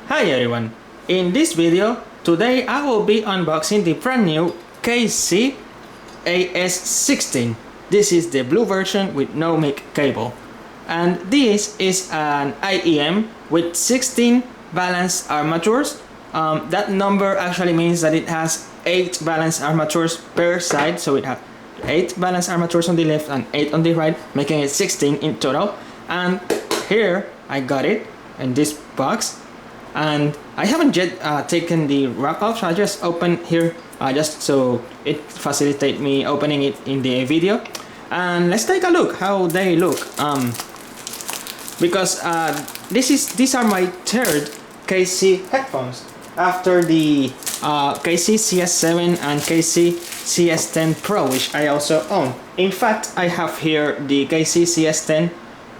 Hi everyone, in this video, today I will be unboxing the brand new KZ AS16. This is the blue version with no mic cable. And this is an IEM with 16 balanced armatures. That number actually means that it has 8 balanced armatures per side, so it has 8 balanced armatures on the left and 8 on the right, making it 16 in total. And here I got it in this box. And I haven't yet taken the wrap off, so I just open here just so it facilitates me opening it in the video. And let's take a look how they look. Because these are my third KZ headphones after the KZ CS7 and KZ CS10 Pro, which I also own. In fact, I have here the KZ CS10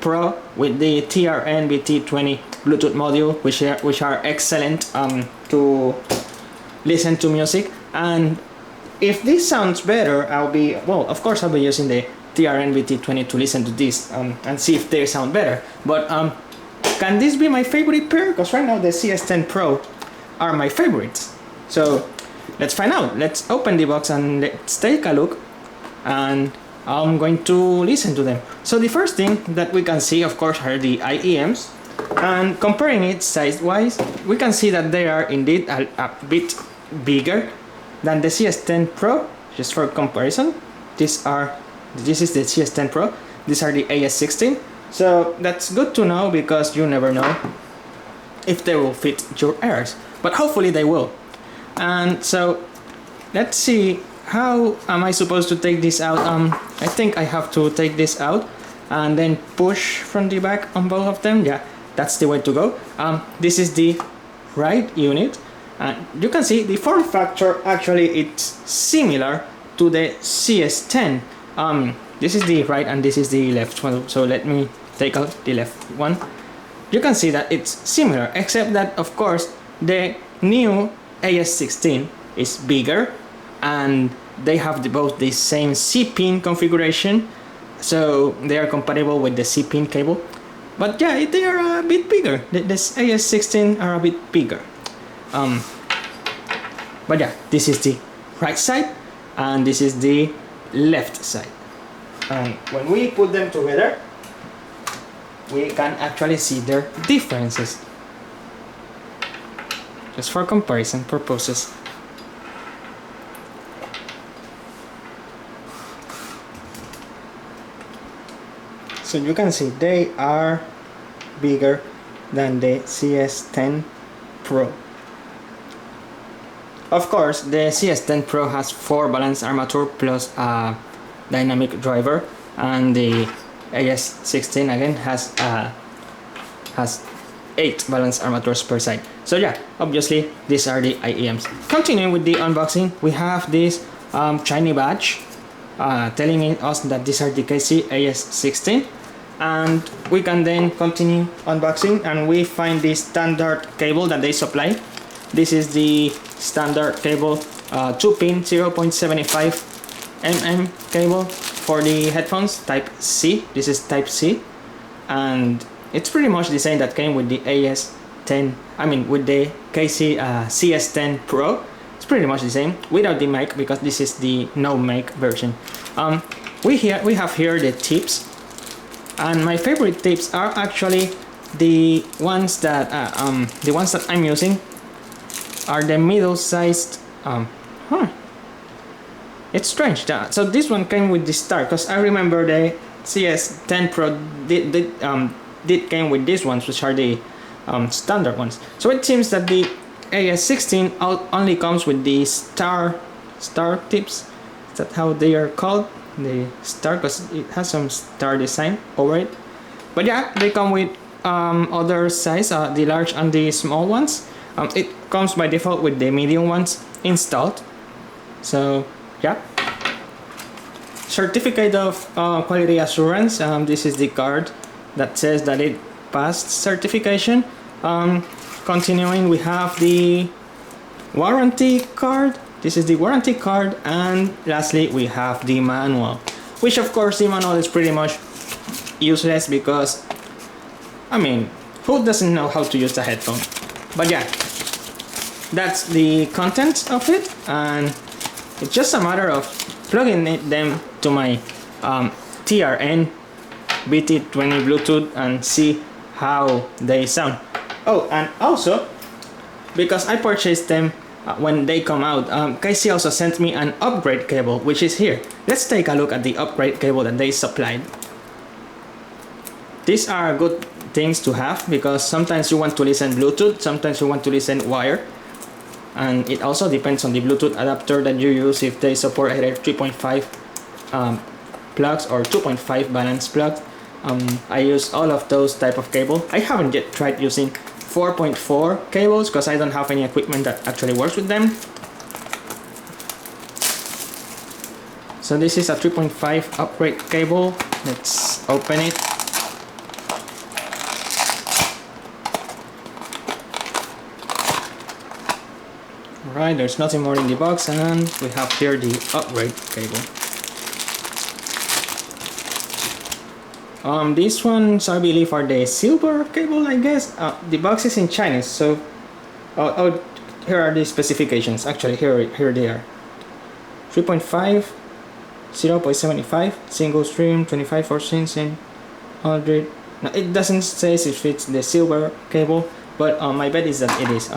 Pro with the TRN-BT20 Bluetooth module, which are excellent to listen to music. And if this sounds better, of course I'll be using the TRN-BT20 to listen to this and see if they sound better. But can this be my favorite pair? Because right now the CS10 Pro are my favorites. So let's find out. Let's open the box and let's take a look, and I'm going to listen to them. So the first thing that we can see, of course, are the IEMs. And comparing it size-wise, we can see that they are indeed a bit bigger than the CS10 Pro. Just for comparison, this is the CS10 Pro. These are the AS16. So that's good to know, because you never know if they will fit your ears. But hopefully they will. And so let's see, how am I supposed to take this out? I think I have to take this out and then push from the back on both of them. Yeah, that's the way to go. This is the right unit, and you can see the form factor, actually it's similar to the CS10. This is the right and this is the left one, so let me take out the left one. You can see that it's similar, except that of course the new AS16 is bigger, and they have both the same C-pin configuration, so they are compatible with the C-pin cable. But yeah, they are a bit bigger. This AS16 are a bit bigger. But yeah, this is the right side and this is the left side. And when we put them together, we can actually see their differences, just for comparison purposes. So you can see they are bigger than the CS10 Pro. Of course, the CS10 Pro has 4 balanced armature plus a dynamic driver, and the AS16 again has 8 balanced armatures per side. So yeah, obviously these are the IEMs. Continuing with the unboxing, we have this shiny badge telling us that these are the KZ AS16. And we can then continue unboxing, and we find the standard cable that they supply. This is the standard cable, 2-pin 0.75 mm cable for the headphones, type C. This is type C, and it's pretty much the same that came with the with the KZ CS10 Pro. It's pretty much the same without the mic, because this is the no mic version. We have here the tips. And my favorite tips are actually the ones that I'm using are the middle-sized. It's strange. So this one came with the star, because I remember the CS10 Pro did came with these ones, which are the standard ones. So it seems that the AS16 only comes with the star tips. Is that how they are called? The star, because it has some star design over it. But yeah, they come with other size, the large and the small ones. It comes by default with the medium ones installed. So yeah, certificate of quality assurance. This is the card that says that it passed certification. Continuing, we have the warranty card. This is the warranty card, and lastly we have the manual, which of course the manual is pretty much useless, because I mean, who doesn't know how to use the headphone? But yeah, that's the content of it, and it's just a matter of plugging them to my TRN BT20 Bluetooth and see how they sound. Oh, and also, because I purchased them when they come out, KZ also sent me an upgrade cable, which is here. Let's take a look at the upgrade cable that they supplied. These are good things to have because sometimes you want to listen Bluetooth, sometimes you want to listen wire, and it also depends on the Bluetooth adapter that you use, if they support either 3.5 plugs or 2.5 balance plugs. I use all of those type of cable. I haven't yet tried using 4.4 cables because I don't have any equipment that actually works with them. So this is a 3.5 upgrade cable. Let's open it. Alright, there's nothing more in the box, and we have here the upgrade cable. These ones I believe are the silver cable, I guess. The box is in Chinese, so here are the specifications. Actually, here they are. 3.5, 0.75, single stream, 25 14 and 100. Now it doesn't say if it's the silver cable, but my bet is that it is.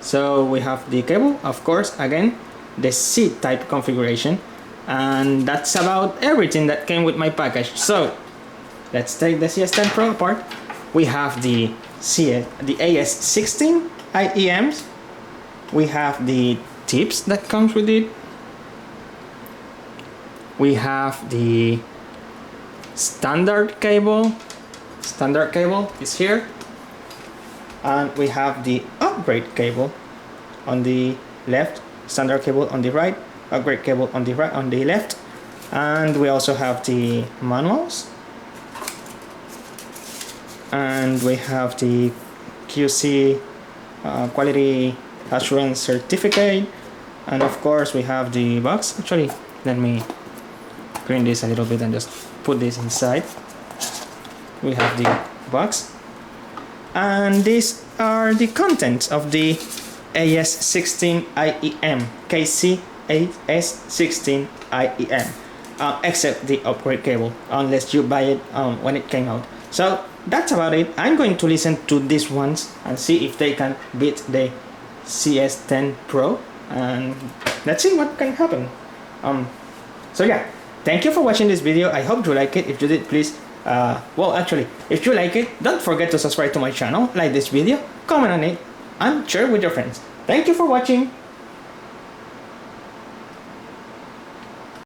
So we have the cable, of course, again, the C-type configuration, and that's about everything that came with my package. So let's take the CS10 Pro apart. We have the AS16 IEMs. We have the tips that comes with it. We have the standard cable. Standard cable is here. And we have the upgrade cable on the left, standard cable on the right, upgrade cable on the right, on the left, and we also have the manuals, and we have the QC quality assurance certificate, and of course we have the box. Actually, let me clean this a little bit and just put this inside. We have the box. And these are the contents of the AS16 IEM, KZ AS16 IEM, except the upgrade cable, unless you buy it when it came out. So that's about it. I'm going to listen to these ones and see if they can beat the CS10 Pro, and let's see what can happen. So yeah, thank you for watching this video. I hope you like it. If you did, please well, actually, if you like it, don't forget to subscribe to my channel, like this video, comment on it, and share with your friends. Thank you for watching.